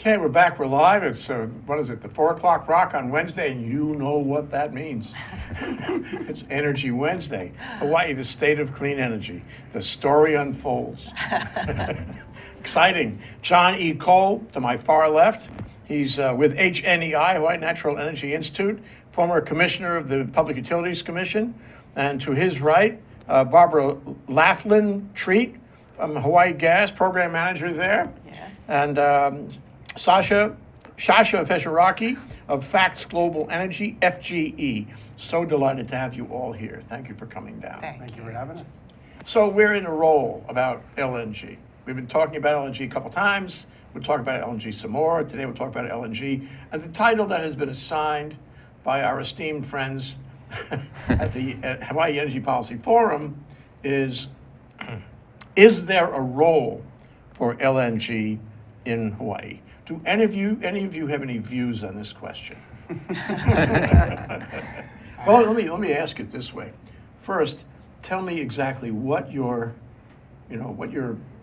Okay, we're back. We're live. It's, what is it, the 4 o'clock rock on Wednesday, and you know what that means. It's Energy Wednesday. Hawaii, the state of clean energy. The story unfolds. Exciting. John E. Cole, to my far left. He's with HNEI, Hawaii Natural Energy Institute, former commissioner of the Public Utilities Commission. And to his right, Barbara Laflin Treat from Hawaii Gas, program manager there. Yes. And Shasha Fesharaki of Facts Global Energy, FGE. So delighted to have you all here. Thank you for coming down. Thank you for having us. So we're in a roll about LNG. We've been talking about LNG a couple times. We'll talk about LNG some more. Today we'll talk about LNG. And the title that has been assigned by our esteemed friends at the Hawaii Energy Policy Forum is there a role for LNG in Hawaii? Do any of you have any views on this question? Well, let me ask it this way. First, tell me exactly what your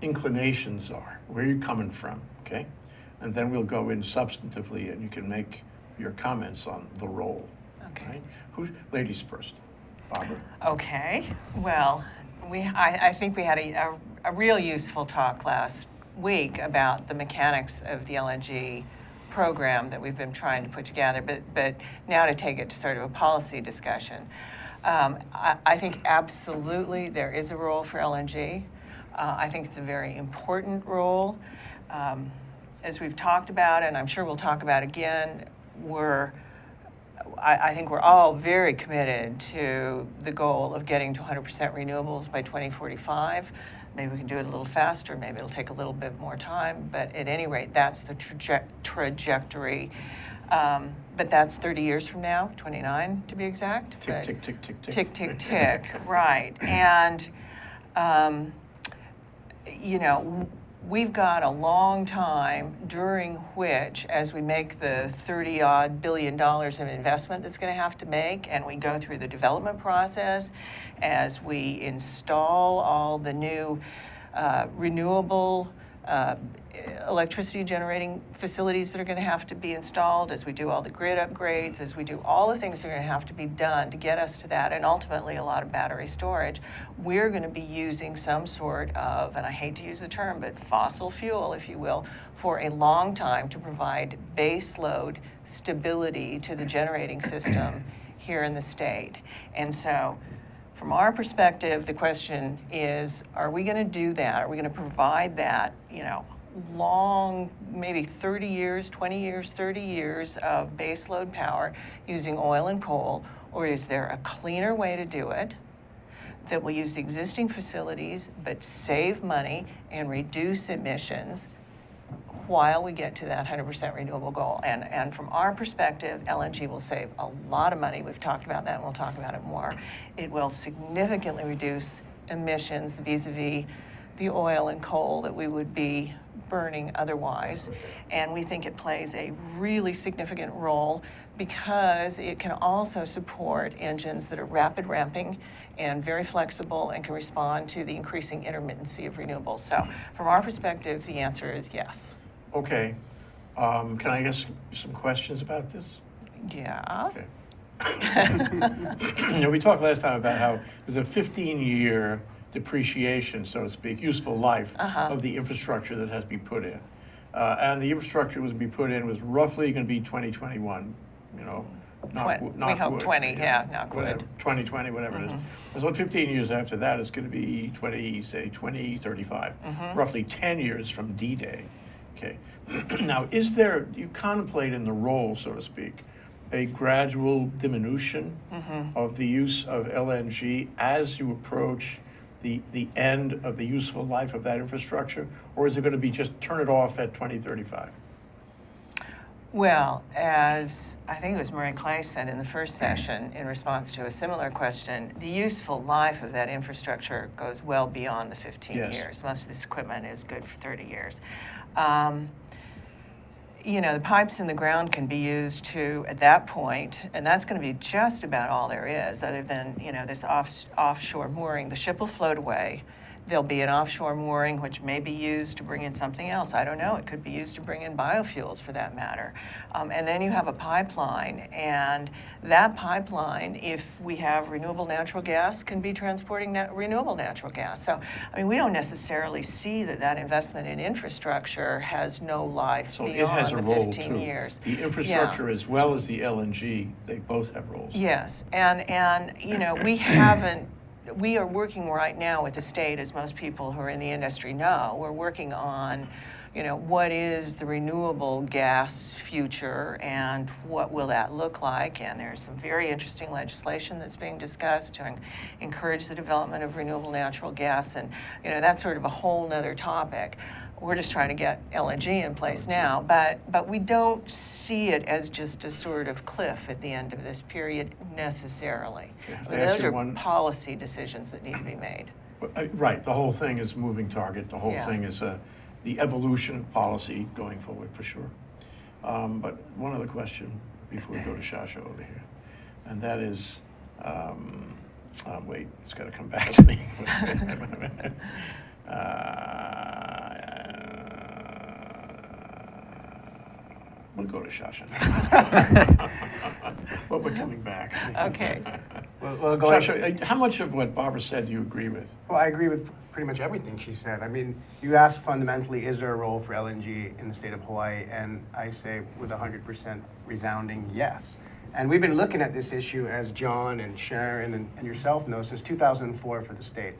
inclinations are, where you're coming from, okay? And then we'll go in substantively, and you can make your comments on the role. Okay. Right? Ladies first. Barbara. Okay. Well, I think we had a real useful talk last week about the mechanics of the LNG program that we've been trying to put together, but now to take it to sort of a policy discussion. I think absolutely there is a role for LNG. I think it's a very important role. As we've talked about, and I'm sure we'll talk about again, I think we're all very committed to the goal of getting to 100% renewables by 2045. Maybe we can do it a little faster, maybe it'll take a little bit more time, but at any rate, that's the trajectory. But that's 30 years from now, 29 to be exact. Tick, tick, tick, tick, tick. Tick, tick, tick, right. And, we've got a long time during which, as we make the $30-odd billion of investment that's going to have to make, and we go through the development process, as we install all the new renewable electricity generating facilities that are going to have to be installed, as we do all the grid upgrades, as we do all the things that are going to have to be done to get us to that, and ultimately a lot of battery storage, we're going to be using some sort of, and I hate to use the term, but fossil fuel, if you will, for a long time to provide base load stability to the generating system here in the state. And so from our perspective, the question is, are we going to do that? Are we going to provide that, long, maybe 30 years, 20 years, 30 years of baseload power using oil and coal, or is there a cleaner way to do it that will use the existing facilities but save money and reduce emissions while we get to that 100% renewable goal? And from our perspective, LNG will save a lot of money. We've talked about that, and we'll talk about it more. It will significantly reduce emissions vis-a-vis the oil and coal that we would be burning otherwise. And we think it plays a really significant role because it can also support engines that are rapid ramping and very flexible and can respond to the increasing intermittency of renewables. So from our perspective, the answer is yes. Okay. Can I ask some questions about this? Yeah. Okay. We talked last time about how there's a 15-year depreciation, so to speak, useful life of the infrastructure that has to be put in. And the infrastructure was to be put in was roughly going to be 2021, we hope 20, not good. 2020, whatever it is. So 15 years after that, it's going to be 2035, roughly 10 years from D-Day. Okay. Now, you contemplate in the role, so to speak, a gradual diminution of the use of LNG as you approach the end of the useful life of that infrastructure, or is it going to be just turn it off at 2035? Well, as I think it was Murray Clay said in the first session in response to a similar question, the useful life of that infrastructure goes well beyond the 15 years. Most of this equipment is good for 30 years. The pipes in the ground can be used to, at that point, and that's going to be just about all there is, other than, this offshore mooring. The ship will float away, There'll be an offshore mooring, which may be used to bring in something else. I don't know. It could be used to bring in biofuels, for that matter. And then you have a pipeline, and that pipeline, if we have renewable natural gas, can be transporting renewable natural gas. So, I mean, we don't necessarily see that investment in infrastructure has no life So it beyond has a the role 15 too. years. The infrastructure as well as the LNG, they both have roles. Yes, and you know, we are working right now with the state, as most people who are in the industry know. We're working on, you know, what is the renewable gas future and what will that look like? And there's some very interesting legislation that's being discussed to encourage the development of renewable natural gas, and you know, that's sort of a whole nother topic. We're just trying to get LNG in place now, but we don't see it as just a sort of cliff at the end of this period necessarily. I mean, those are policy decisions that need to be made. Right, the whole thing is moving target. The whole thing is the evolution of policy going forward, for sure. But one other question before we go to Shasha over here, and that is, wait, it's got to come back to me. We'll go to Shasha. But we're coming back. Okay. Well, Shasha, how much of what Barbara said do you agree with? Well, I agree with pretty much everything she said. I mean, you asked fundamentally, is there a role for LNG in the state of Hawaii? And I say with 100% resounding yes. And we've been looking at this issue, as John and Sharon and yourself know, since 2004 for the state.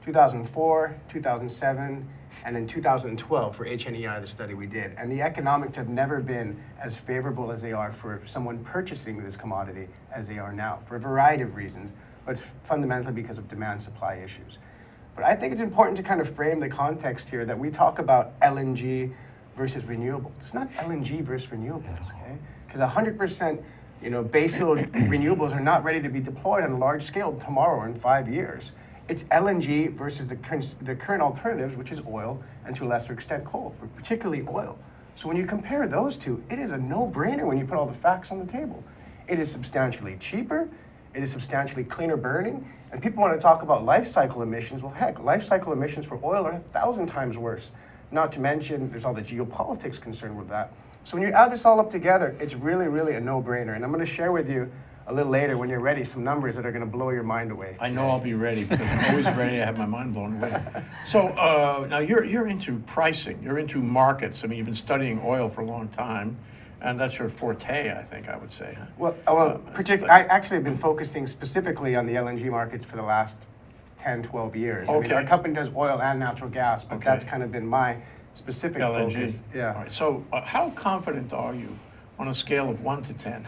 2004, 2007, and in 2012 for HNEI, the study we did. And the economics have never been as favorable as they are for someone purchasing this commodity as they are now, for a variety of reasons, but fundamentally because of demand-supply issues. But I think it's important to kind of frame the context here that we talk about LNG versus renewables. It's not LNG versus renewables, okay? Because 100%, you know, baseload renewables are not ready to be deployed on a large scale tomorrow or in 5 years. It's LNG versus the current alternatives, which is oil, and to a lesser extent coal, but particularly oil. So when you compare those two, it is a no-brainer when you put all the facts on the table. It is substantially cheaper, it is substantially cleaner burning, and people want to talk about life cycle emissions. Well, heck, life cycle emissions for oil are 1,000 times worse. Not to mention, there's all the geopolitics concerned with that. So when you add this all up together, it's really, really a no-brainer. And I'm going to share with you a little later, when you're ready, some numbers that are going to blow your mind away. I know I'll be ready, because I'm always ready to have my mind blown away. So now you're into pricing, you're into markets. I mean, you've been studying oil for a long time, and that's your forte, I think I would say. Well, I actually have been focusing specifically on the LNG markets for the last 10, 12 years. Okay. I mean, our company does oil and natural gas, but that's kind of been my specific LNG. focus. Yeah. All right. So how confident are you on a scale of 1 to 10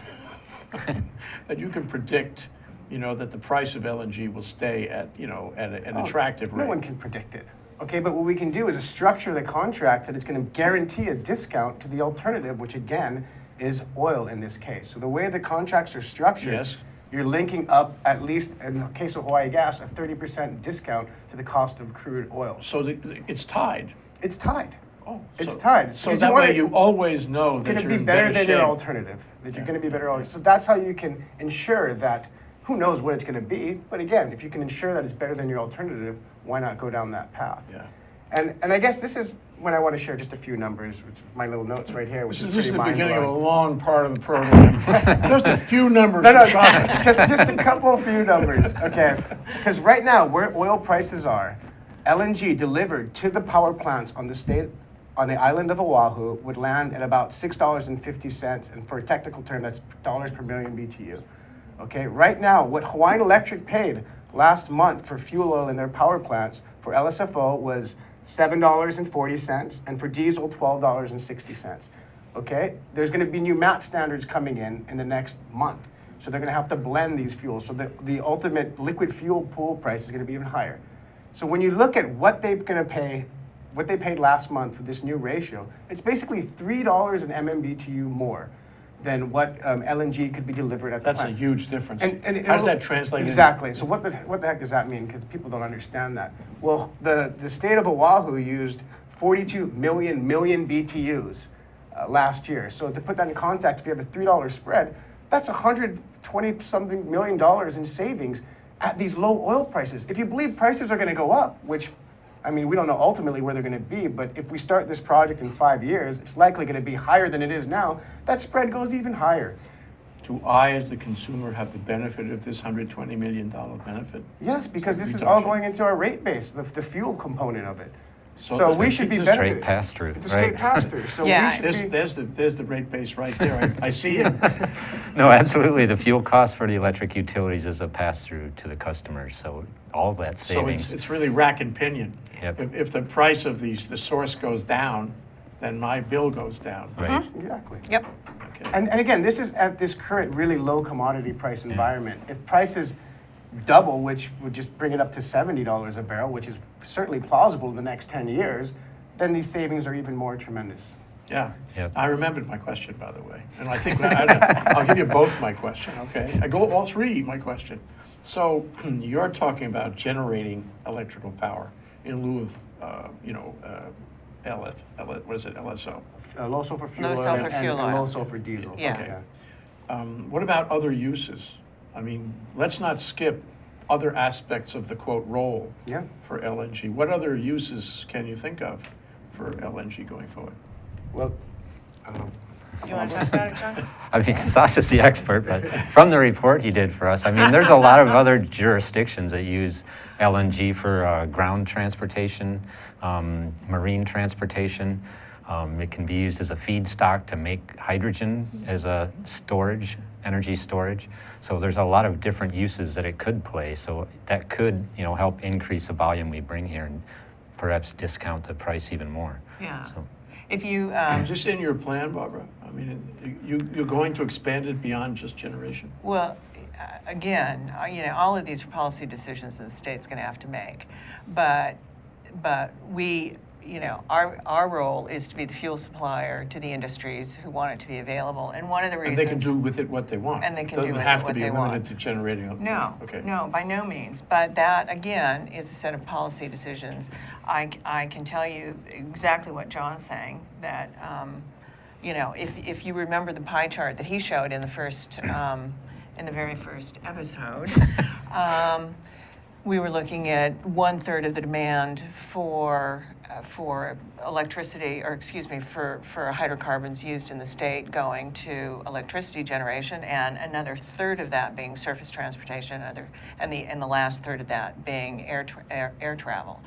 that you can predict, you know, that the price of LNG will stay at, you know, at an attractive rate? No one can predict it. Okay, but what we can do is structure the contract that it's going to guarantee a discount to the alternative, which again is oil in this case. So the way the contracts are structured, Yes. you're linking up, at least in the case of Hawaii Gas, a 30% discount to the cost of crude oil. So it's tied. It's tied. Oh, It's tied. So that way you always know that going to you're be in better better than your shape. alternative. That you're going to be better. So that's how you can ensure that. Who knows what it's going to be? But again, if you can ensure that it's better than your alternative, why not go down that path? Yeah. And I guess this is when I want to share just a few numbers, which my little notes right here, which This is is pretty the beginning of a mind-blowing. long part of the program. Just a few numbers. No, from Shasha. just a couple few numbers, okay? Because right now, where oil prices are, LNG delivered to the power plants on the island of Oahu would land at about $6.50, and for a technical term, that's dollars per million BTU. Okay, right now, what Hawaiian Electric paid last month for fuel oil in their power plants for LSFO was $7.40, and for diesel, $12.60. Okay, there's going to be new MAT standards coming in the next month, so they're going to have to blend these fuels. So the ultimate liquid fuel pool price is going to be even higher. So when you look at what they're going to pay, what they paid last month with this new ratio, it's basically $3 an MMBTU more than what LNG could be delivered at the That's plant. a huge difference. And how does that translate? Exactly. So what the heck does that mean? Because people don't understand that. Well, the state of Oahu used 42 million BTUs last year. So to put that in context, if you have a $3 spread, that's $120-something million in savings at these low oil prices. If you believe prices are going to go up, which I mean, we don't know ultimately where they're going to be, but if we start this project in 5 years, it's likely going to be higher than it is now. That spread goes even higher. Do I, as the consumer, have the benefit of this $120 million benefit? Yes, because this is Reduction. all going into our rate base, the fuel component of it. So So it's we a should be straight benefiting. Straight pass-through, It's a straight right? pass-through, so Yeah. we should be. There's the rate base right there. I see it. No, absolutely. The fuel cost for the electric utilities is a pass-through to the customers, so all that So savings. it's really rack and pinion. Yep. If the price of the source goes down, then my bill goes down. Right. Exactly. Yep. Okay. And again, this is at this current really low commodity price environment. If prices double, which would just bring it up to $70 a barrel, which is certainly plausible in the next 10 years, then these savings are even more tremendous. Yeah. Yep. I remembered my question, by the way. And I think I'll give you both my question, okay? I go all three, my question. So you're talking about generating electrical power in lieu of, what is it, LSO? Low sulfur fuel Low oil sulfur and fuel oil. low sulfur diesel. Yeah. Okay. What about other uses? I mean, let's not skip other aspects of the quote role Yeah. for LNG. What other uses can you think of for LNG going forward? Well, I don't know. Do you want to talk about it, John? I mean, Sasha's the expert, but from the report he did for us, I mean, there's a lot of other jurisdictions that use LNG for ground transportation, marine transportation. It can be used as a feedstock to make hydrogen as a storage, energy storage. So there's a lot of different uses that it could play. So that could, help increase the volume we bring here and perhaps discount the price even more. Yeah. So, If you, Is this in your plan, Barbara? I mean, you're going to expand it beyond just generation? well, again, all of these are policy decisions that the state's going to have to make. But we, our role is to be the fuel supplier to the industries who want it to be available. And one of the reasons. And they can do with it what they want? And they can do with it Doesn't have to what be they want. limited to generating? No, Okay. no, by no means. But that, again, is a set of policy decisions. I can tell you exactly what John's saying, that, if you remember the pie chart that he showed in the first, in the very first episode, we were looking at 1/3 of the demand for electricity, or excuse me, for hydrocarbons used in the state going to electricity generation, and another third of that being surface transportation, and the last third of that being air travel.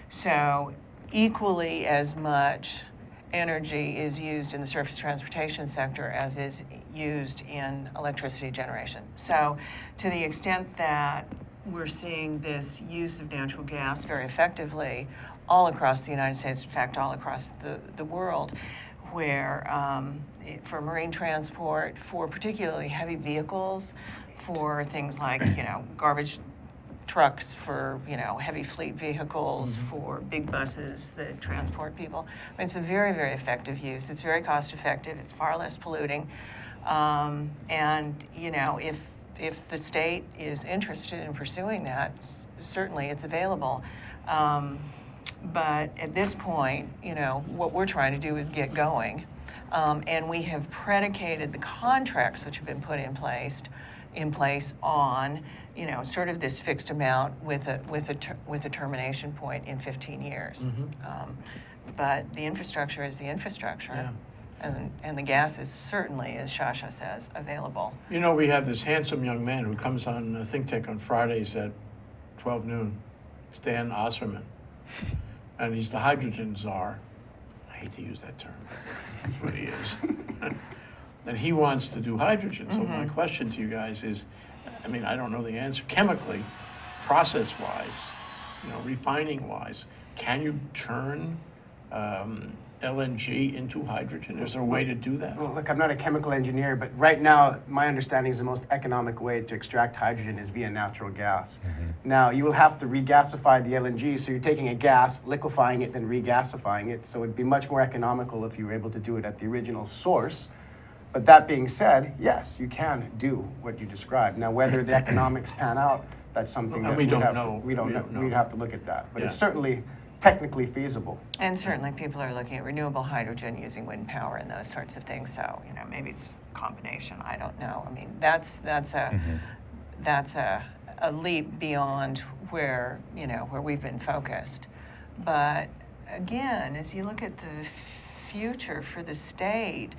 So equally as much energy is used in the surface transportation sector as is used in electricity generation. So to the extent that we're seeing this use of natural gas very effectively all across the United States, in fact, all across the world, where for marine transport, for particularly heavy vehicles, for things like, garbage trucks, for, heavy fleet vehicles, for big buses that transport people. I mean, it's a very, very effective use. It's very cost effective. It's far less polluting. And, if the state is interested in pursuing that, certainly it's available. But at this point, what we're trying to do is get going. And we have predicated the contracts which have been put in place on, sort of this fixed amount with a termination point in 15 years. But the infrastructure is the infrastructure. Yeah. And the gas is certainly, as Shasha says, available. We have this handsome young man who comes on Think Tech on Fridays at 12 noon, Stan Osserman. And he's the hydrogen czar. I hate to use that term, but that's what he is. And he wants to do hydrogen. So my question to you guys is, I don't know the answer. Chemically, process-wise, refining-wise, can you turn LNG into hydrogen? Is there a way to do that? Well, look, I'm not a chemical engineer, but right now, my understanding is the most economic way to extract hydrogen is via natural gas. Now, you will have to regasify the LNG, so you're taking a gas, liquefying it, then regasifying it. So it'd be much more economical if you were able to do it at the original source. But that being said, yes, you can do what you described. Now, whether the economics pan out, that's something And that we we'd don't have know. to, we don't We know. don't know. We'd have to look at that. But it's Yeah. certainly technically feasible. And certainly people are looking at renewable hydrogen using wind power and those sorts of things. So, maybe it's a combination. I don't know. I mean, that's a a leap beyond where, where we've been focused. But again, as you look at the future for the state,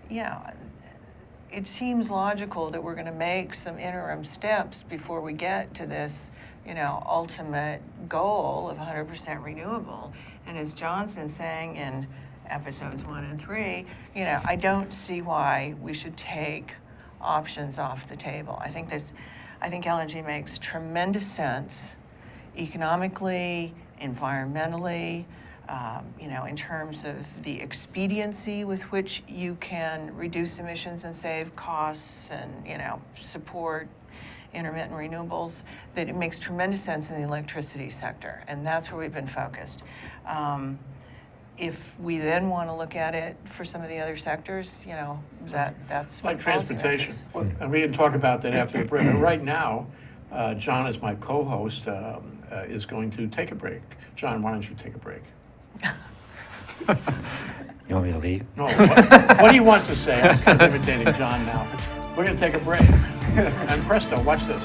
it seems logical that we're going to make some interim steps before we get to this, ultimate goal of 100% renewable. And as John's been saying in episodes 1 and 3, I don't see why we should take options off the table. I think LNG makes tremendous sense economically, environmentally, in terms of the expediency with which you can reduce emissions and save costs and, support intermittent renewables, that it makes tremendous sense in the electricity sector, and that's where we've been focused. If we then want to look at it for some of the other sectors, that's Like what transportation. policymakers- And we can talk about that after the break. But right now, John, as my co-host, is going to take a break. John, why don't you take a break? You want me to leave? No, what do you want to say? I'm kind of imitating John now. We're going to take a break. And presto, watch this.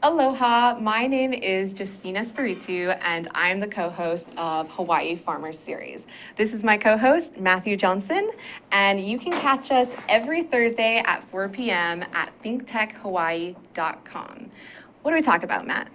Aloha, my name is Justina Spiritu, and I'm the co-host of Hawaii Farmers Series. This is my co-host, Matthew Johnson, and you can catch us every Thursday at 4 p.m. at thinktechhawaii.com. What do we talk about, Matt?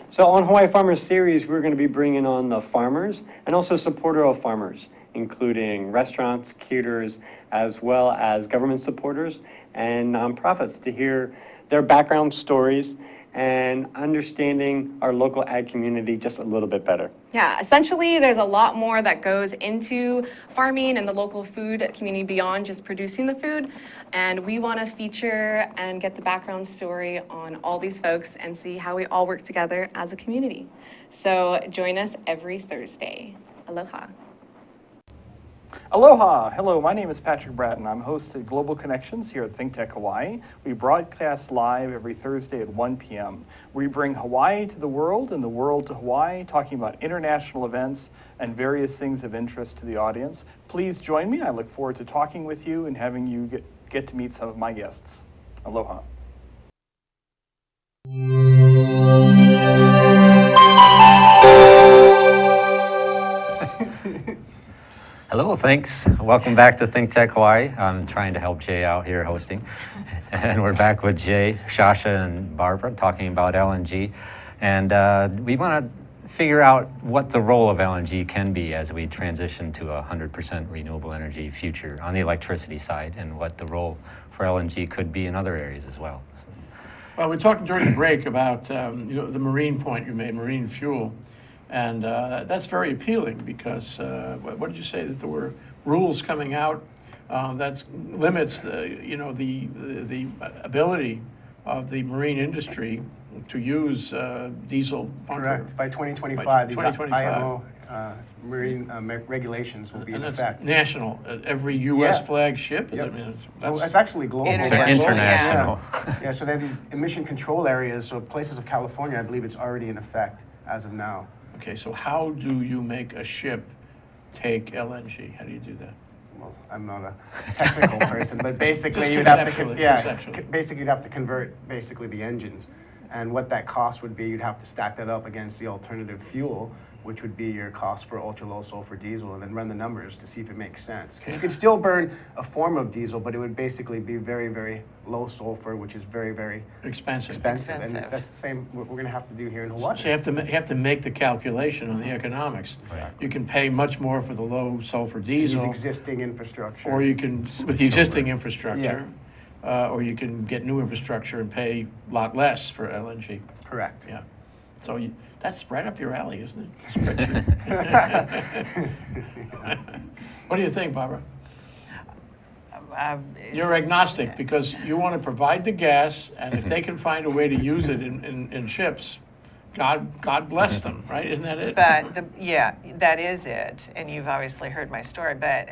So on Hawaii Farmers Series, we're going to be bringing on the farmers and also supporter of farmers, including restaurants, caterers, as well as government supporters and nonprofits to hear their background stories and understanding our local ag community just a little bit better. Yeah, essentially, there's a lot more that goes into farming and the local food community beyond just producing the food. And we want to feature and get the background story on all these folks and see how we all work together as a community. So join us every Thursday. Aloha. Aloha! Hello, my name is Patrick Bratton. I'm host of Global Connections here at Think Tech Hawaii. We broadcast live every Thursday at 1 p.m. We bring Hawaii to the world and the world to Hawaii, talking about international events and various things of interest to the audience. Please join me. I look forward to talking with you and having you get to meet some of my guests. Aloha. Hello, thanks. Welcome back to Think Tech Hawaii. I'm trying to help Jay out here hosting. And we're back with Jay, Shasha, and Barbara talking about LNG. And we want to figure out what the role of LNG can be as we transition to a 100% renewable energy future on the electricity side, and what the role for LNG could be in other areas as well. Well, we're talking during the break about the marine point you made, marine fuel. And that's very appealing because, what did you say, that there were rules coming out that limits the ability of the marine industry to use diesel bunker. Correct. By 2025, By these 2025. IMO marine regulations will be in And that's effect. national, every U.S. Yeah. flag ship? Yep. I mean, Well, it's actually global. International. International. Yeah, so they have these emission control areas, so places of California, I believe it's already in effect as of now. Okay, so how do you make a ship take LNG? How do you do that? Well, I'm not a technical person, but basically Just you'd have to, conceptually. basically you'd have to convert basically the engines. And what that cost would be, you'd have to stack that up against the alternative fuel, which would be your cost for ultra-low sulfur diesel, and then run the numbers to see if it makes sense. Because you could still burn a form of diesel, but it would basically be very, very low sulfur, which is very, very Expensive. expensive. And Expensive. that's the same what we're going to have to do here in Hawaii. So you have to make the calculation on the economics. Right. You can pay much more for the low sulfur Use diesel, existing infrastructure. or you can, with the existing infrastructure, or you can get new infrastructure and pay a lot less for LNG. Correct. Yeah. So that's right up your alley, isn't it? Spreadsheet. What do you think, Barbara? You're agnostic because you want to provide the gas, and if they can find a way to use it in ships, God bless them, right? Isn't that it? But that is it, and you've obviously heard my story. But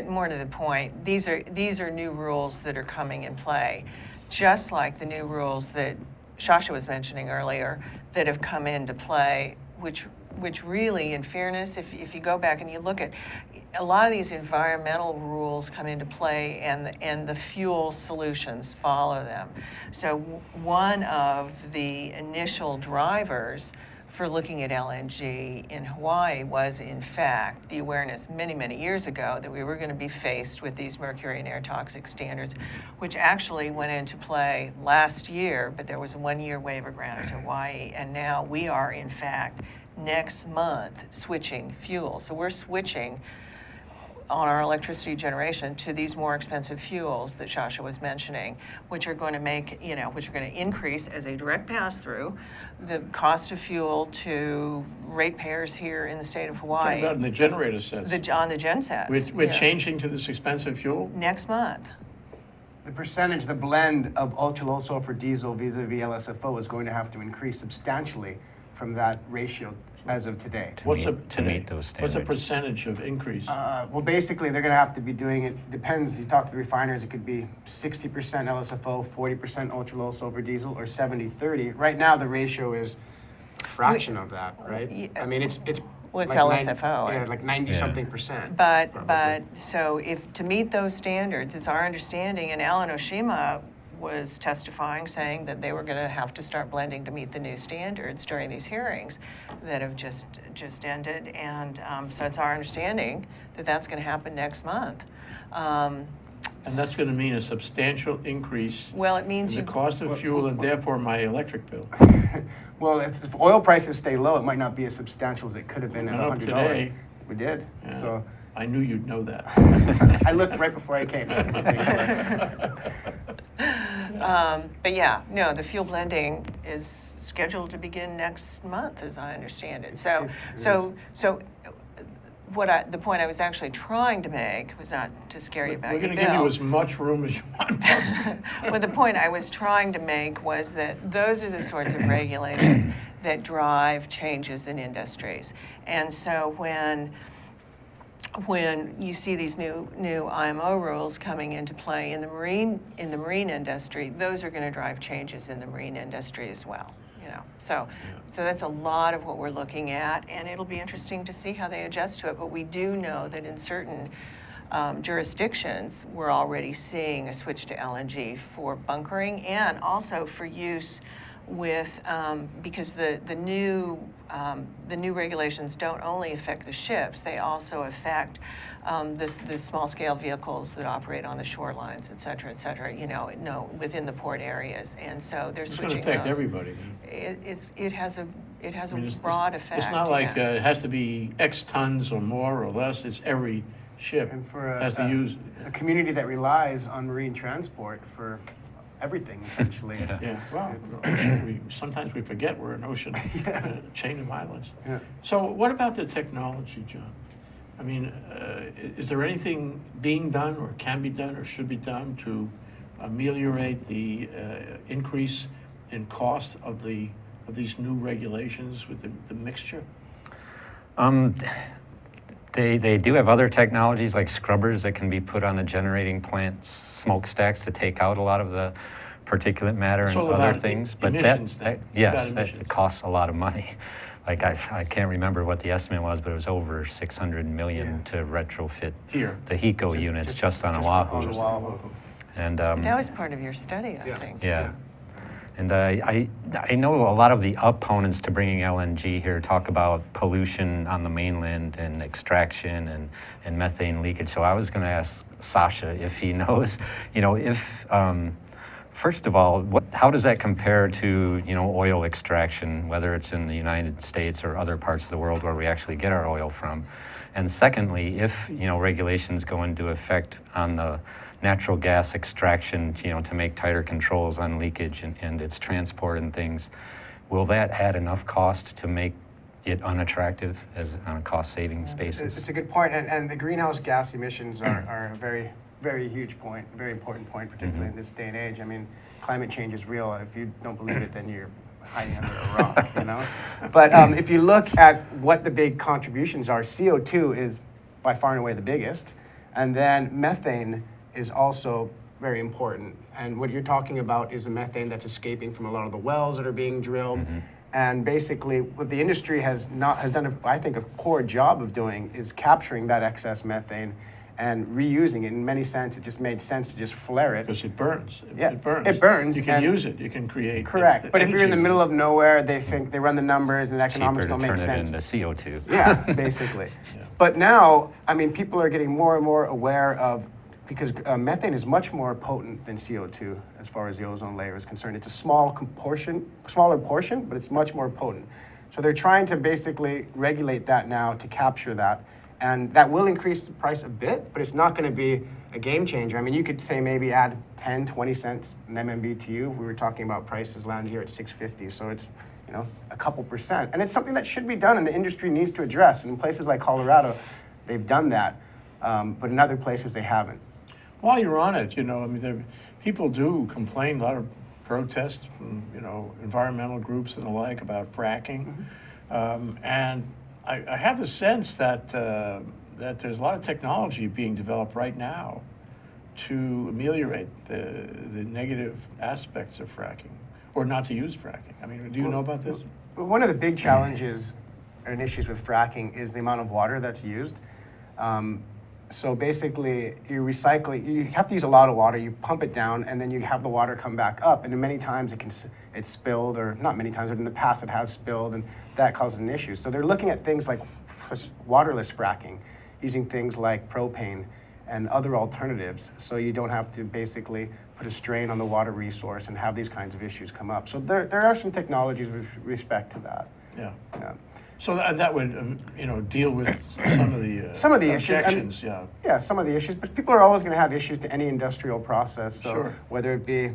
more to the point, these are new rules that are coming in play, just like the new rules that Shasha was mentioning earlier that have come into play, which which really, in fairness, if you go back and you look at, a lot of these environmental rules come into play, and the fuel solutions follow them. So one of the initial drivers for looking at LNG in Hawaii was, in fact, the awareness many, many years ago that we were going to be faced with these mercury and air toxic standards, which actually went into play last year, but there was a 1-year waiver granted to Hawaii, and now we are, in fact, next month switching fuels. So we're switching on our electricity generation to these more expensive fuels that Shasha was mentioning, which are going to make, which are going to increase as a direct pass-through the cost of fuel to ratepayers here in the state of Hawaii. Talking about in the generator sets. On the gen sets. We're changing to this expensive fuel? Next month. The percentage, the blend of ultra-low sulfur diesel vis-a-vis LSFO is going to have to increase substantially from that ratio as of today. To meet those standards. What's the percentage of increase? Well, basically, they're going to have to be doing it, depends, you talk to the refiners, it could be 60% LSFO, 40% ultra-low sulfur diesel, or 70-30. Right now, the ratio is a fraction of that, right? I mean, it's Well, it's like LSFO. Yeah, like 90-something percent. But probably. so if, to meet those standards, it's our understanding, and Alan Oshima was testifying, saying that they were going to have to start blending to meet the new standards during these hearings that have just ended. And so it's our understanding that that's going to happen next month. And that's going to mean a substantial increase Well, it means in you. the cost of fuel and therefore my electric bill. Well, if oil prices stay low, it might not be as substantial as it could have been at Went up $100. today. We did, Yeah. so. I knew you'd know that. I looked right before I came. But yeah, no, the fuel blending is scheduled to begin next month, as I understand it. So the point I was actually trying to make was not to scare you about We're your going to give you bill. as much room as you want. Well, the point I was trying to make was that those are the sorts of regulations that drive changes in industries. And so when you see these new IMO rules coming into play in the marine industry, those are going to drive changes in the marine industry as well. So that's a lot of what we're looking at, and it'll be interesting to see how they adjust to it. But we do know that in certain jurisdictions, we're already seeing a switch to LNG for bunkering and also for use with because the new regulations don't only affect the ships; they also affect the small scale vehicles that operate on the shorelines, et cetera, within the port areas. And so they're It's switching going to affect those. everybody. It has a I broad effect. It's not like yeah. it has to be X tons or more or less. It's every ship And for has to use. a community that relies on marine transport for everything, essentially. Yeah. Yeah, well, ocean, sometimes we forget we're an ocean chain of islands. Yeah. So what about the technology, John? I mean, is there anything being done or can be done or should be done to ameliorate the increase in cost of these new regulations with the mixture? They do have other technologies like scrubbers that can be put on the generating plants, smokestacks to take out a lot of the particulate matter It's and all other about things. But emissions then. It's yes, about that emissions. costs a lot of money. Like I can't remember what the estimate was, but it was over 600 million to retrofit Here. the HECO units just on on Oahu. Oahu. And That was part of your study, I Yeah. think. yeah. And I know a lot of the opponents to bringing LNG here talk about pollution on the mainland and extraction and methane leakage. So I was going to ask Shasha if he knows, if, first of all, how does that compare to, oil extraction, whether it's in the United States or other parts of the world where we actually get our oil from? And secondly, if, regulations go into effect on the natural gas extraction, to make tighter controls on leakage and its transport and things, will that add enough cost to make it unattractive as on a cost savings basis? It's a good point, and the greenhouse gas emissions are a very, very huge point, a very important point, particularly in this day and age. I mean, climate change is real. If you don't believe it, then you're hiding under a rock, But if you look at what the big contributions are, CO2 is by far and away the biggest, and then methane is also very important. And what you're talking about is the methane that's escaping from a lot of the wells that are being drilled. And basically, what the industry has done, I think, a poor job of doing is capturing that excess methane and reusing it. In many sense, it just made sense to just flare it. Because it burns. Yeah, It burns. it burns, You can and- use it. You can create. Correct. But if you're in the energy. middle of nowhere, they run the numbers and the Cheaper economics to don't turn make it sense. into CO2. Yeah, basically. But now, I mean, people are getting more and more aware of, because methane is much more potent than CO2 as far as the ozone layer is concerned. It's a smaller portion, but it's much more potent. So they're trying to basically regulate that now to capture that. And that will increase the price a bit, but it's not going to be a game changer. I mean, you could say maybe add 10, 20 cents an MMBTU. We were talking about prices landed here at $6.50, so it's, you know, a couple percent. And it's something that should be done and the industry needs to address. And in places like Colorado, they've done that, but in other places they haven't. While you're on it, you know, I mean, people do complain, a lot of protests from, you know, environmental groups and the like about fracking. And I have the sense that that there's a lot of technology being developed right now to ameliorate the negative aspects of fracking, or not to use fracking. I mean, do you know about this? One of the big challenges and issues with fracking is the amount of water that's used. So basically, you have to use a lot of water, you pump it down, and then you have the water come back up, and then many times it's spilled, or not many times, but in the past it has spilled, and that causes an issue. So they're looking at things like waterless fracking, using things like propane and other alternatives, so you don't have to basically put a strain on the water resource and have these kinds of issues come up. So there are some technologies with respect to that. Yeah. Yeah. So that would, you know, deal with some of the issues. I mean, objections, yeah. Yeah, some of the issues, but people are always going to have issues to any industrial process. So Sure. whether it be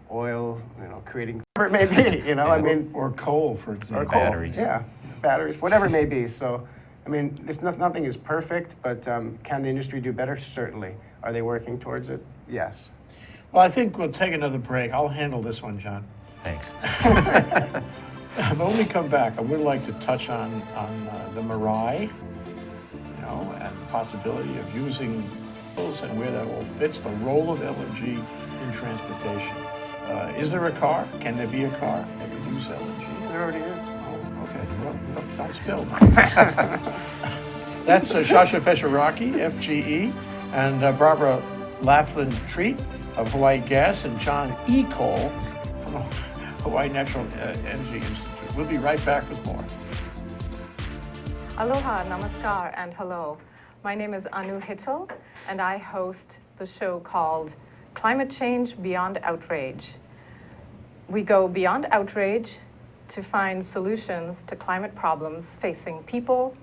oil, you know, creating whatever it may be, you know, I mean, Or coal, for example. or coal, Batteries. yeah, batteries, whatever it may be. So, I mean, nothing is perfect, but can the industry do better? Certainly. Are they working towards it? Yes. Well, I think we'll take another break. I'll handle this one, John. Thanks. But when we come back, I would like to touch on the Mirai, you know, and the possibility of using those and where that all fits, the role of LNG in transportation. Is there a car? Can there be a car that could use LNG? There already is. Oh, okay. Well, don't spill. That's Shasha Fesharaki, FGE, and Barbara Laflin Treat of Hawaii Gas, and John E. Cole from Hawaii Natural Energy Institute. We'll be right back with more. Aloha, namaskar, and hello. My name is Anu Hittel, and I host the show called Climate Change Beyond Outrage. We go beyond outrage to find solutions to climate problems facing people,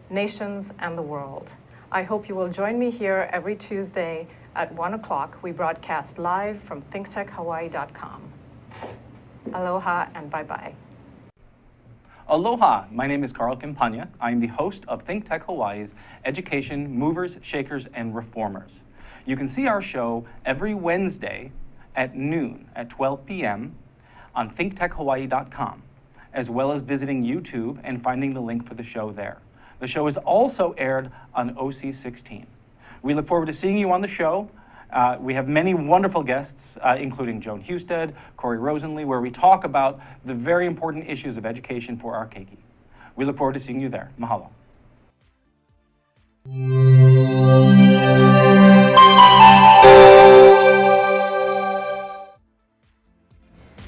nations, and the world. I hope you will join me here every Tuesday at 1 o'clock. We broadcast live from thinktechhawaii.com. Aloha and bye-bye. Aloha, my name is Carl Campagna. I am the host of Think Tech Hawaii's Education Movers, Shakers, and Reformers. You can see our show every Wednesday at noon at 12 p.m. on thinktechhawaii.com, as well as visiting YouTube and finding the link for the show there. The show is also aired on OC16. We look forward to seeing you on the show. We have many wonderful guests, including Joan Husted, Corey Rosenlee, where we talk about the very important issues of education for our keiki. We look forward to seeing you there. Mahalo.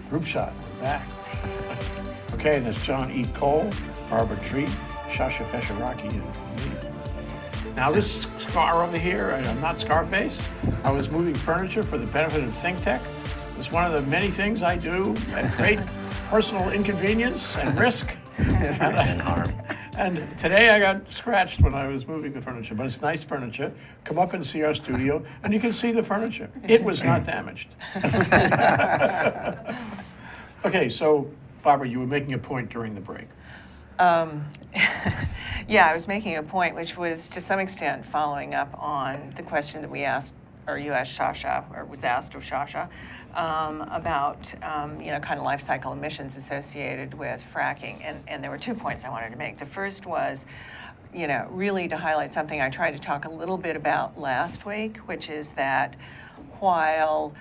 Group shot, we're back. Okay, and that's John E. Cole, Barbara Treat, Shasha Fesharaki, and me. Now this scar over here, I'm not Scarface. I was moving furniture for the benefit of ThinkTech. It's one of the many things I do at great personal inconvenience and risk. And harm. And today I got scratched when I was moving the furniture, but it's nice furniture. Come up and see our studio, and you can see the furniture. It was not damaged. Okay, so Barbara, you were making a point during the break. Yeah, I was making a point which was to some extent following up on the question that we asked, or you asked Shasha, or was asked of Shasha, about you know, kind of life cycle emissions associated with fracking. And there were 2 points I wanted to make. The first was, you know, really to highlight something I tried to talk a little bit about last week, which is that while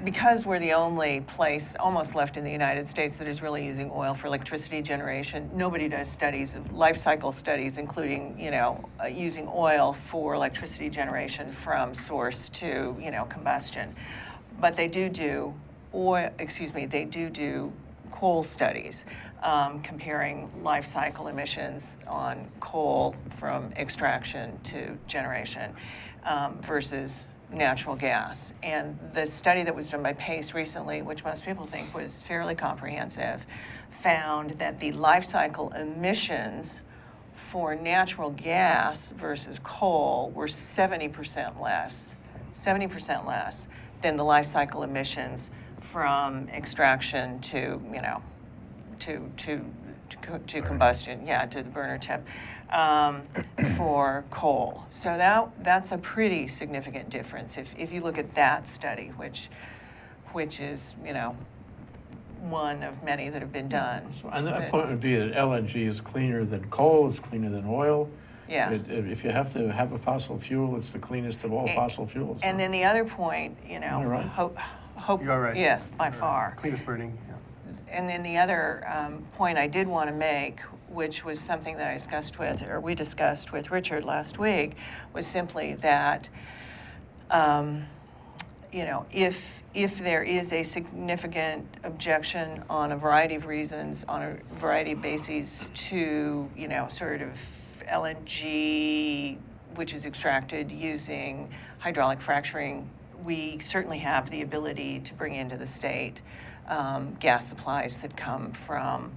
because we're the only place almost left in the United States that is really using oil for electricity generation, nobody does studies, life cycle studies, including, using oil for electricity generation from source to, combustion. But they do coal studies, comparing life cycle emissions on coal from extraction to generation versus natural gas. And the study that was done by PACE recently, which most people think was fairly comprehensive, found that the life cycle emissions for natural gas versus coal were 70% less than the life cycle emissions from extraction to combustion, to the burner tip, for coal. So that's a pretty significant difference if you look at that study, which is one of many that have been done. And the point would be that LNG is cleaner than coal, it's cleaner than oil. Yeah. If you have to have a fossil fuel, it's the cleanest of all fossil fuels. And then the other point, You're right. hope, You're right. yes, by far. Cleanest burning, yeah. And then the other point I did want to make, which was something that we discussed with Richard last week, was simply that, if there is a significant objection on a variety of reasons, on a variety of bases to, sort of LNG, which is extracted using hydraulic fracturing, we certainly have the ability to bring into the state gas supplies that come from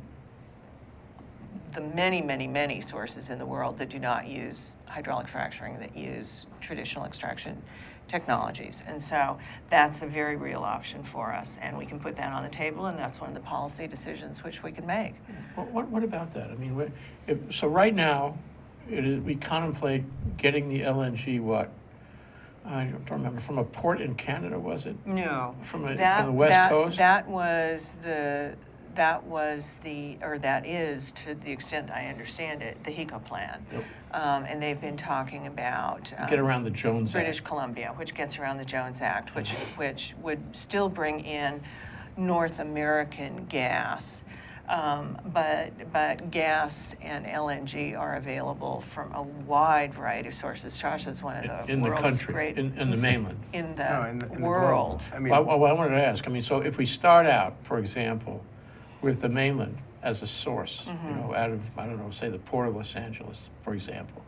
the many sources in the world that do not use hydraulic fracturing, that use traditional extraction technologies. And so that's a very real option for us, and we can put that on the table, and that's one of the policy decisions which we can make. What about that? I mean, so right now, we contemplate getting the LNG, I don't remember, from a port in Canada, was it? No. From the West Coast? That is, to the extent I understand it, the HECO plan. Yep. And they've been talking about Get around the Jones British Act. Columbia, which gets around the Jones Act, which would still bring in North American gas. But gas and LNG are available from a wide variety of sources. Shasha is one of the In the world's country, great... in the mainland. In No, the in the world. globe. I mean, Well, I wanted to ask, so if we start out, for example, with the mainland as a source, out of, I don't know, say the Port of Los Angeles, for example,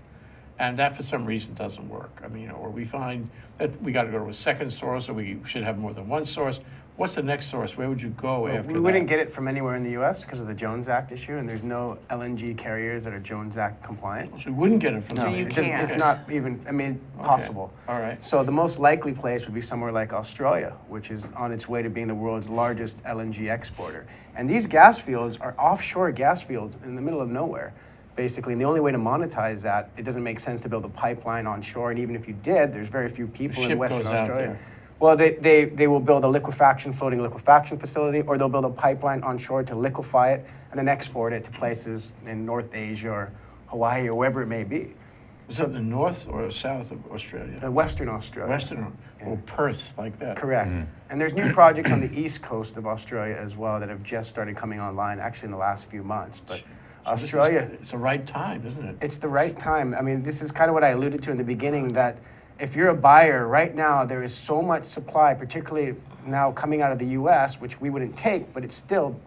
and that for some reason doesn't work, or we find that we got to go to a second source, or we should have more than one source, what's the next source? Where would you go after that? we wouldn't get it from anywhere in the U.S. because of the Jones Act issue, and there's no LNG carriers that are Jones Act compliant. So we wouldn't get it from So somewhere. you It's can't. not even, possible. All right. So the most likely place would be somewhere like Australia, which is on its way to being the world's largest LNG exporter. And these gas fields are offshore gas fields in the middle of nowhere, basically. And the only way to monetize that, it doesn't make sense to build a pipeline onshore. And even if you did, there's very few people in ship Western goes out Australia. there. Well, they will build a floating liquefaction facility, or they'll build a pipeline onshore to liquefy it and then export it to places in North Asia or Hawaii or wherever it may be. Is it in the north or south of Australia? Western Australia. Western, or Perth, like that? Correct. And there's new projects on the east coast of Australia as well that have just started coming online, actually in the last few months. But So this Australia, it's the right time, isn't it? it's the right time. I mean, this is kind of what I alluded to in the beginning, that if you're a buyer, right now there is so much supply, particularly now coming out of the US, which we wouldn't take, but it still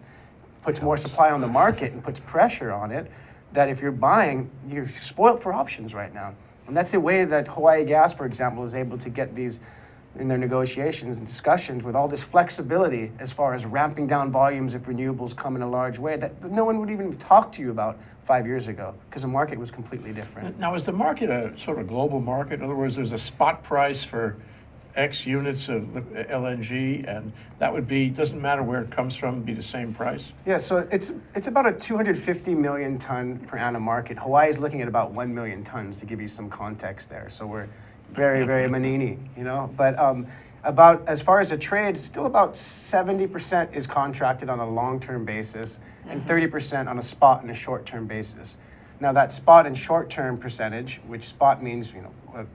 puts more supply on the market and puts pressure on it, that if you're buying, you're spoiled for options right now. And that's the way that Hawaii Gas, for example, is able to get these in their negotiations and discussions with all this flexibility as far as ramping down volumes if renewables come in a large way that no one would even talk to you about 5 years ago, because the market was completely different. Now, is the market a sort of global market? In other words, there's a spot price for X units of LNG, and that would be, doesn't matter where it comes from, be the same price? Yeah, so it's about a 250 million ton per annum market. Hawaii is looking at about 1 million tons, to give you some context there. So we're very, very manini, But about, as far as the trade, still about 70% is contracted on a long-term basis and 30% on a spot and a short-term basis. Now that spot and short-term percentage, which spot means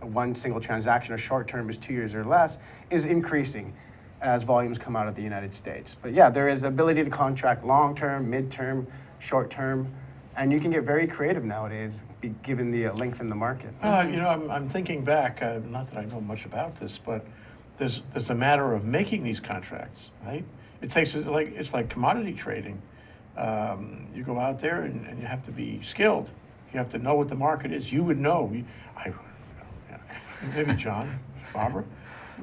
one single transaction, or short-term is 2 years or less, is increasing. as volumes come out of the United States. But yeah, there is ability to contract long-term, mid-term, short-term, and you can get very creative nowadays, given the length in the market. You know, I'm thinking back, not that I know much about this, but there's a matter of making these contracts, right? It takes, it's like commodity trading. You go out there and you have to be skilled. You have to know what the market is. You would know. Maybe John, Barbara,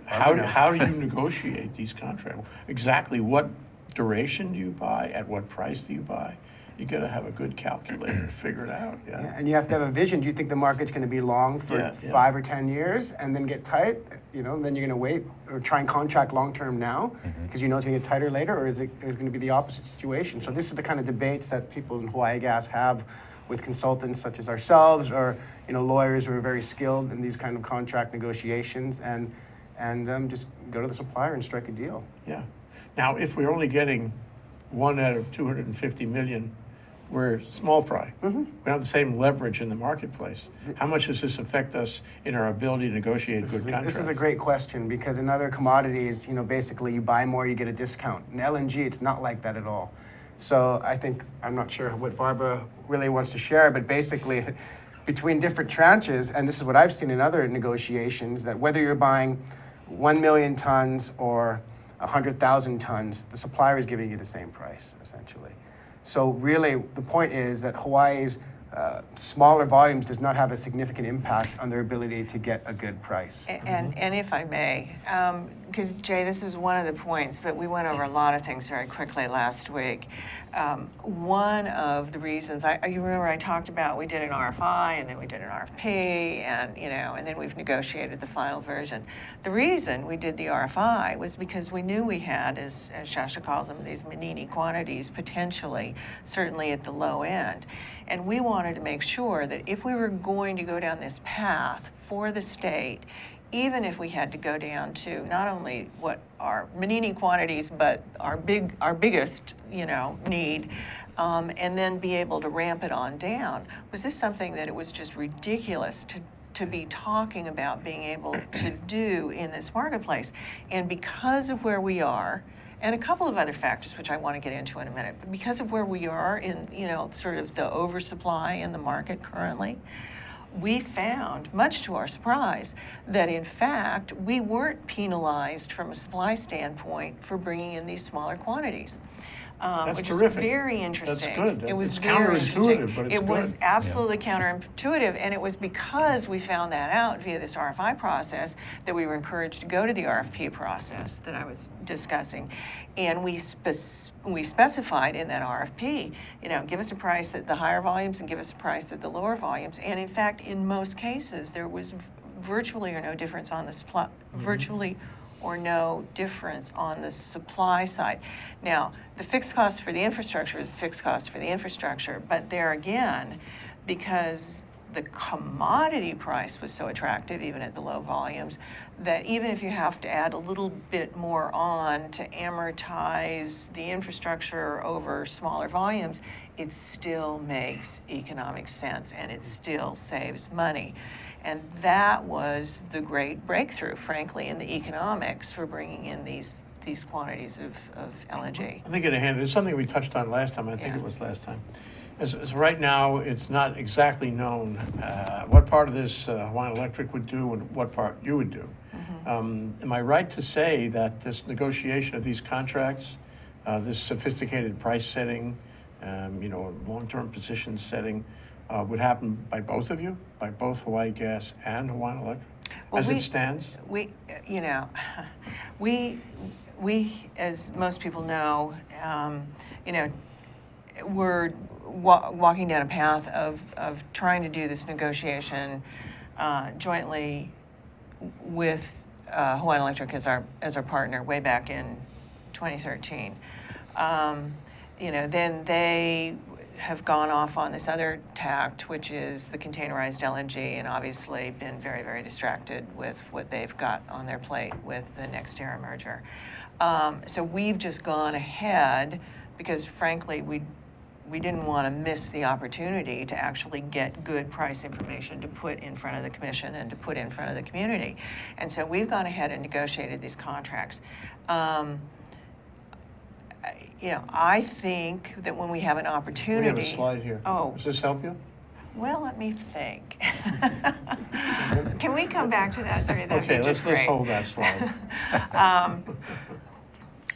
how do you negotiate these contracts? Exactly what duration do you buy? At what price do you buy? You got to have a good calculator to figure it out. Yeah. Yeah, and you have to have a vision. Do you think the market's going to be long for 5 or 10 years and then get tight? You know, then you're going to wait or try and contract long term now because you know it's going to get tighter later, or is it going to be the opposite situation? So this is the kind of debates that people in Hawaii Gas have with consultants such as ourselves, or lawyers who are very skilled in these kind of contract negotiations, and just go to the supplier and strike a deal. Yeah. Now, if we're only getting 1 out of 250 million, we're small fry. We don't have the same leverage in the marketplace. How much does this affect us in our ability to negotiate good contracts? This is a great question, because in other commodities, basically you buy more, you get a discount. In LNG, it's not like that at all. So I think, I'm not sure what Barbara really wants to share, but basically between different tranches, and this is what I've seen in other negotiations, that whether you're buying 1 million tons or 100,000 tons, the supplier is giving you the same price, essentially. So really, the point is that Hawaii's smaller volumes does not have a significant impact on their ability to get a good price. And if I may, because Jay, this is one of the points, but we went over a lot of things very quickly last week. One of the reasons, you remember I talked about, we did an RFI and then we did an RFP, and then we've negotiated the final version. The reason we did the RFI was because we knew we had, as Shasha calls them, these manini quantities potentially, certainly at the low end. And we wanted to make sure that if we were going to go down this path for the state, even if we had to go down to not only what our manini quantities, but our biggest, need, and then be able to ramp it on down, was this something that it was just ridiculous to be talking about being able to do in this marketplace. And because of where we are, and a couple of other factors, which I want to get into in a minute, but because of where we are in, sort of the oversupply in the market currently, we found, much to our surprise, that in fact, we weren't penalized from a supply standpoint for bringing in these smaller quantities. Which terrific. is very interesting. That's good. It was It's very interesting. counterintuitive, but it's It was good. absolutely counterintuitive, and it was because we found that out via this RFI process that we were encouraged to go to the RFP process that I was discussing. And we specified in that RFP, give us a price at the higher volumes and give us a price at the lower volumes. And in fact, in most cases, there was virtually or no difference on the supply, virtually or no difference on the supply side. Now, the fixed cost for the infrastructure is the fixed cost for the infrastructure, but there again, because the commodity price was so attractive, even at the low volumes, that even if you have to add a little bit more on to amortize the infrastructure over smaller volumes, it still makes economic sense and it still saves money. And that was the great breakthrough, frankly, in the economics for bringing in these quantities of LNG. I think it's something we touched on last time. I think it was last time. As right now, it's not exactly known what part of this Hawaiian Electric would do and what part you would do. Am I right to say that this negotiation of these contracts, this sophisticated price setting, long-term position setting, would happen by both of you, by both Hawaii Gas and Hawaiian Electric, as it stands? We, as most people know, we're walking down a path of trying to do this negotiation jointly with Hawaiian Electric as our partner way back in 2013. Then they have gone off on this other tact, which is the containerized LNG, and obviously been very, very distracted with what they've got on their plate with the NextEra merger. So we've just gone ahead because, frankly, we didn't want to miss the opportunity to actually get good price information to put in front of the commission and to put in front of the community. And so we've gone ahead and negotiated these contracts. I think that when we have an opportunity. We have a slide here. Oh. Does this help you? Well, let me think. Can we come back to that? Sorry, that'd Okay, be let's just great. hold that slide.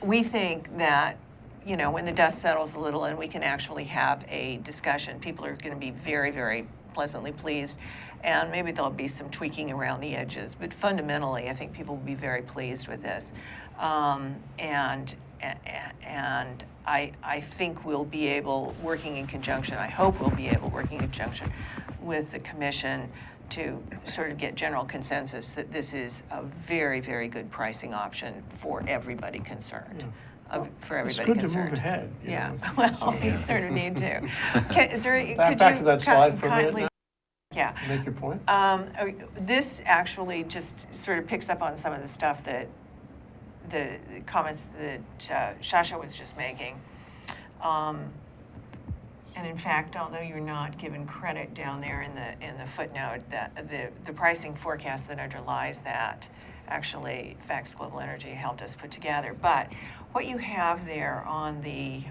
We think that, when the dust settles a little and we can actually have a discussion, people are going to be very, very pleasantly pleased. And maybe there'll be some tweaking around the edges. But fundamentally, I think people will be very pleased with this. And I think we'll be able, working in conjunction, I hope we'll be able, working in conjunction with the commission, to sort of get general consensus that this is a very, very good pricing option for everybody concerned. For everybody It's good concerned. to move ahead. Yeah, well, you sort of need to. Is there, Back to that slide for a minute kindly- now. Yeah. Make your point. This actually just sort of picks up on some of the stuff that the comments that Shasha was just making. And in fact, although you're not given credit down there in the footnote, that the pricing forecast that underlies that actually Facts Global Energy helped us put together. But what you have there on the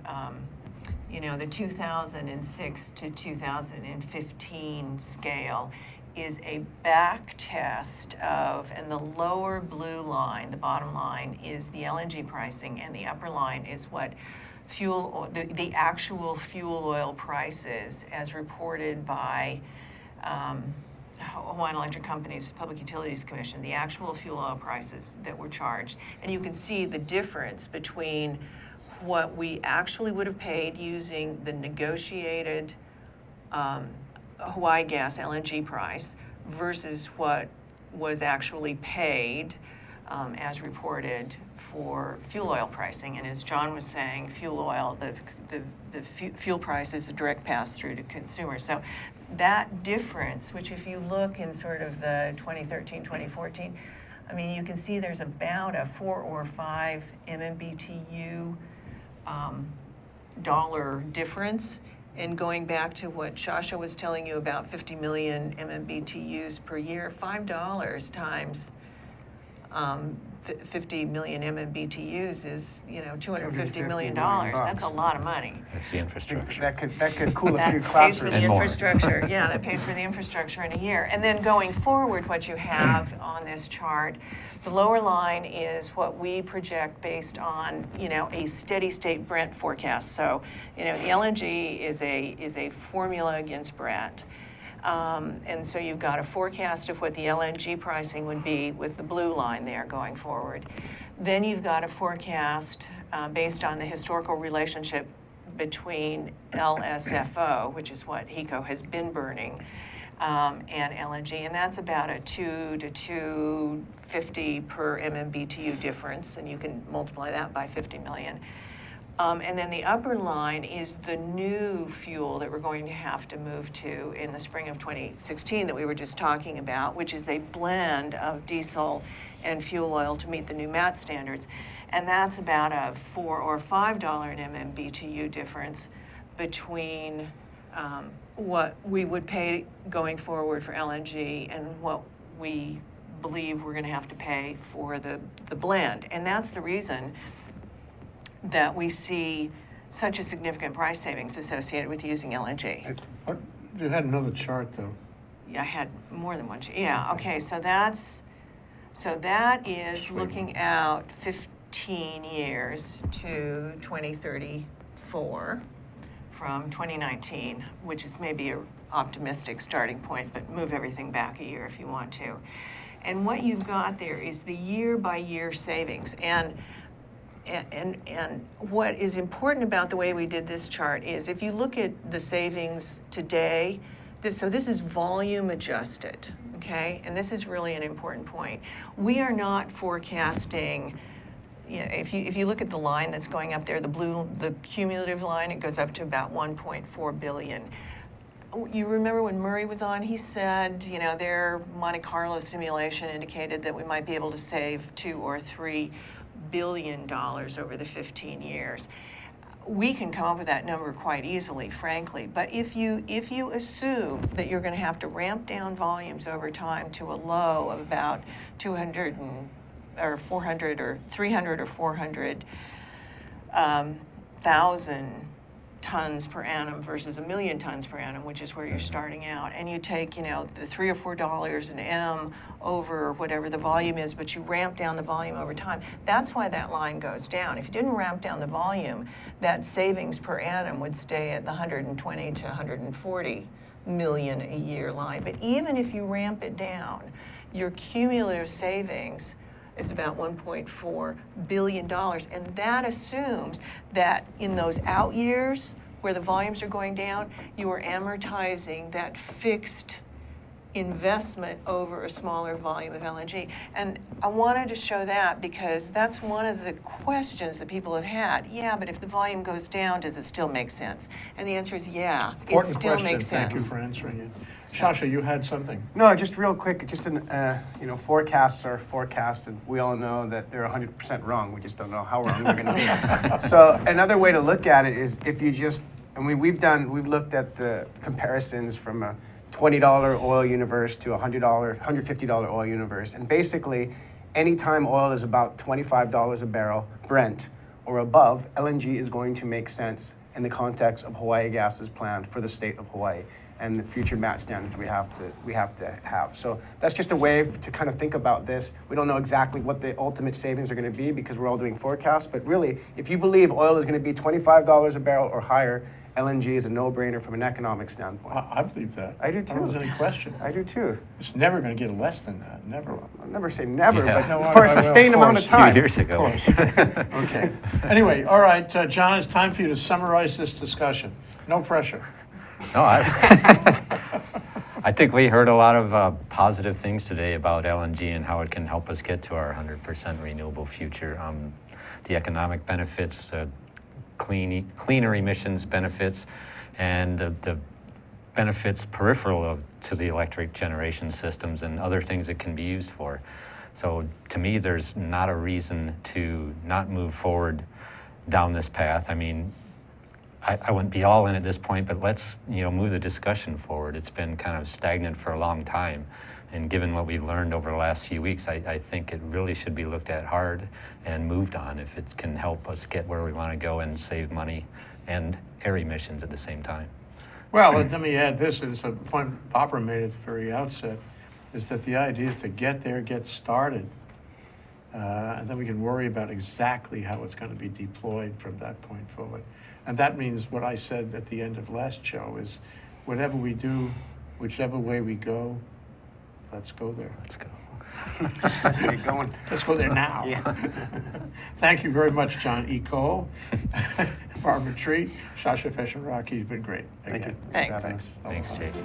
the 2006 to 2015 scale is a back test of, and the lower blue line, the bottom line, is the LNG pricing, and the upper line is what the actual fuel oil prices as reported by Hawaiian Electric Company's Public Utilities Commission, the actual fuel oil prices that were charged. And you can see the difference between what we actually would have paid using the negotiated Hawaii gas LNG price versus what was actually paid as reported for fuel oil pricing. And as John was saying, fuel oil, the fuel price is a direct pass through to consumers. So that difference, which if you look in sort of the 2013, 2014, I mean, you can see there's about a 4 or 5 MMBTU dollar difference. And going back to what Shasha was telling you about 50 million MMBTUs per year, $5 times 50 million MMBTUs is, $250 million. That's a lot of money. That's the infrastructure. That could cool a few That pays for classrooms. the And more. infrastructure. Yeah, that pays for the infrastructure in a year. And then going forward, what you have on this chart, the lower line is what we project based on, a steady state Brent forecast. So, the LNG is a formula against Brent. And so you've got a forecast of what the LNG pricing would be with the blue line there going forward. Then you've got a forecast based on the historical relationship between LSFO, which is what HECO has been burning, and LNG, and that's about a 2 to 250 per MMBTU difference, and you can multiply that by 50 million. And then the upper line is the new fuel that we're going to have to move to in the spring of 2016 that we were just talking about, which is a blend of diesel and fuel oil to meet the new MAT standards. And that's about a $4 or $5 an MMBTU difference between what we would pay going forward for LNG and what we believe we're going to have to pay for the blend. And that's the reason that we see such a significant price savings associated with using LNG. You had another chart, though. Yeah, I had more than one. Yeah, okay, so that is looking out 15 years to 2034 from 2019, which is maybe an optimistic starting point, but move everything back a year if you want to. And what you've got there is the year-by-year savings. And what is important about the way we did this chart is if you look at the savings today, this is volume adjusted, okay? And this is really an important point. We are not forecasting, if you look at the line that's going up there, the cumulative line, it goes up to about 1.4 billion. You remember when Murray was on, he said, their Monte Carlo simulation indicated that we might be able to save $2 or $3 billion over the 15 years. we can come up with that number quite easily, frankly. But if you assume that you're going to have to ramp down volumes over time to a low of about 200 or 400 or 300 or 400 thousand tons per annum versus 1 million tons per annum, which is where you're starting out, and you take, the $3 or $4 an M over whatever the volume is, but you ramp down the volume over time, that's why that line goes down. If you didn't ramp down the volume, that savings per annum would stay at the 120 to 140 million a year line. But even if you ramp it down, your cumulative savings is about $1.4 billion. And that assumes that in those out years where the volumes are going down, you are amortizing that fixed investment over a smaller volume of LNG. And I wanted to show that because that's one of the questions that people have had. Yeah, but if the volume goes down, does it still make sense? And the answer is yeah, Important it still question. makes sense. Thank you for answering it. Shasha, you had something. No, just real quick, just forecasts are forecasted. We all know that they're 100% wrong. We just don't know how wrong they're going to be. So another way to look at it is if you just, we've looked at the comparisons from a $20 oil universe to a $150 oil universe. And basically, anytime oil is about $25 a barrel, Brent, or above, LNG is going to make sense in the context of Hawaii Gas's plan for the state of Hawaii and the future MAT standards we have to have. So that's just a way to kind of think about this. We don't know exactly what the ultimate savings are going to be because we're all doing forecasts, but really, if you believe oil is going to be $25 a barrel or higher, LNG is a no-brainer from an economic standpoint. I believe that. I do I don't think too. there's any question. I do too. It's never going to get less than that. Never. I'll never say never, Yeah. but No, for I a will, sustained of amount of course. 2 time. years ago. Okay. Anyway, all right, John, it's time for you to summarize this discussion. No pressure. No, I think we heard a lot of positive things today about LNG and how it can help us get to our 100% renewable future. The economic benefits, cleaner emissions benefits, and the benefits peripheral to the electric generation systems and other things it can be used for. So to me, there's not a reason to not move forward down this path. I mean, I wouldn't be all in at this point, but let's move the discussion forward. It's been kind of stagnant for a long time, and given what we've learned over the last few weeks, I think it really should be looked at hard and moved on if it can help us get where we want to go and save money and air emissions at the same time. Well, let me add this, it's a point Barbara made at the very outset, is that the idea is to get there, get started, and then we can worry about exactly how it's going to be deployed from that point forward. And that means what I said at the end of last show is, whatever we do, whichever way we go, let's go there. Let's go. Let's get going. Let's go there now. Yeah. Thank you very much, John E. Cole, Barbara Treat, Shasha Fesharaki. You've been great. Thank you. Again. Thanks. Thanks. Thanks, Jake.